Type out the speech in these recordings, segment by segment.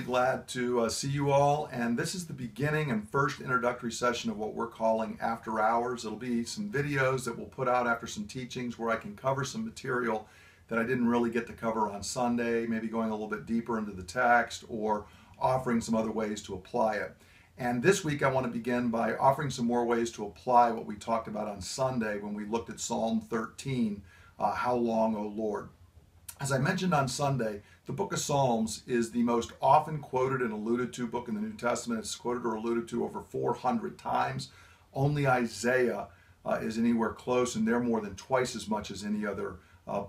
glad to see you all, and this is the beginning and first introductory session of what we're calling After Hours. It'll be some videos that we'll put out after some teachings where I can cover some material that I didn't really get to cover on Sunday, maybe going a little bit deeper into the text or offering some other ways to apply it. And this week I want to begin by offering some more ways to apply what we talked about on Sunday when we looked at Psalm 13, How Long, O Lord? As I mentioned on Sunday, the book of Psalms is the most often quoted and alluded to book in the New Testament. It's quoted or alluded to over 400 times. Only Isaiah is anywhere close, and they're more than twice as much as any other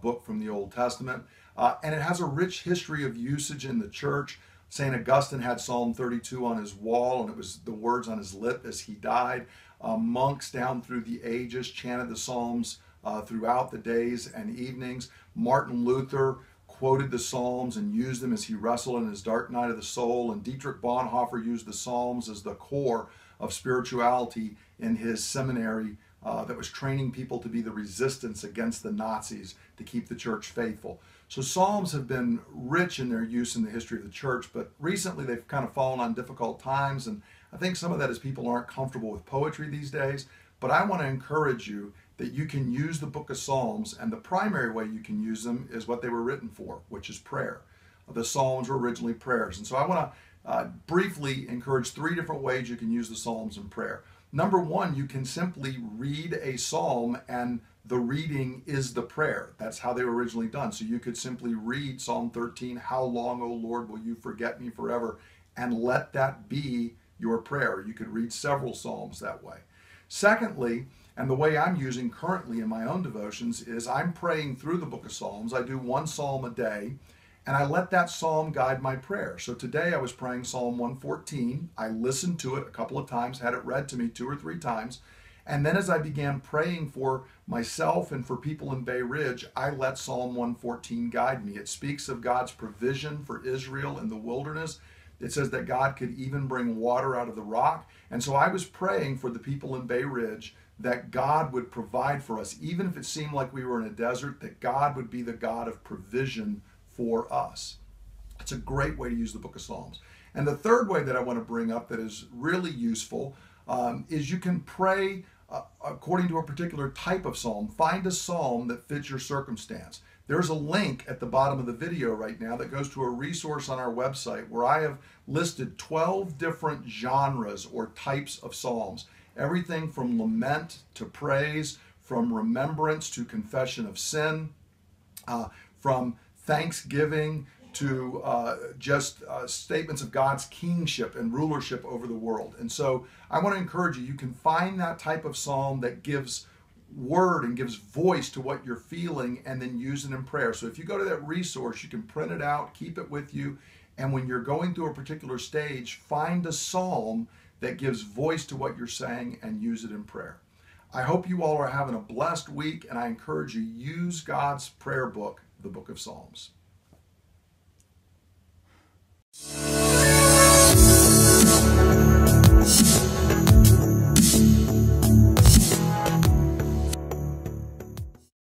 book from the Old Testament. And it has a rich history of usage in the church. St. Augustine had Psalm 32 on his wall, and it was the words on his lip as he died. Monks down through the ages chanted the Psalms throughout the days and evenings. Martin Luther quoted the Psalms and used them as he wrestled in his dark night of the soul, and Dietrich Bonhoeffer used the Psalms as the core of spirituality in his seminary that was training people to be the resistance against the Nazis to keep the church faithful. So Psalms have been rich in their use in the history of the church, but recently they've kind of fallen on difficult times, and I think some of that is people aren't comfortable with poetry these days. But I want to encourage you that you can use the book of Psalms, and the primary way you can use them is what they were written for, which is prayer. The Psalms were originally prayers. And so I want to briefly encourage 3 different ways you can use the Psalms in prayer. Number 1, you can simply read a psalm, and the reading is the prayer. That's how they were originally done. So you could simply read Psalm 13, How long, O Lord, will you forget me forever? And let that be your prayer. You could read several psalms that way. Secondly, and the way I'm using currently in my own devotions is I'm praying through the book of Psalms. I do 1 psalm a day, and I let that psalm guide my prayer. So today I was praying Psalm 114. I listened to it a couple of times, had it read to me 2 or 3 times, and then as I began praying for myself and for people in Bay Ridge, I let Psalm 114 guide me. It speaks of God's provision for Israel in the wilderness. It says that God could even bring water out of the rock. And so I was praying for the people in Bay Ridge that God would provide for us, even if it seemed like we were in a desert, that God would be the God of provision for us. It's a great way to use the book of Psalms. And the third way that I want to bring up that is really useful is you can pray according to a particular type of psalm. Find a psalm that fits your circumstance. There's a link at the bottom of the video right now that goes to a resource on our website where I have listed 12 different genres or types of psalms. Everything from lament to praise, from remembrance to confession of sin, from thanksgiving to just statements of God's kingship and rulership over the world. And so I want to encourage you, you can find that type of psalm that gives word and gives voice to what you're feeling and then use it in prayer. So if you go to that resource, you can print it out, keep it with you, and when you're going through a particular stage, find a psalm that gives voice to what you're saying and use it in prayer. I hope you all are having a blessed week, and I encourage you, use God's prayer book, the book of Psalms.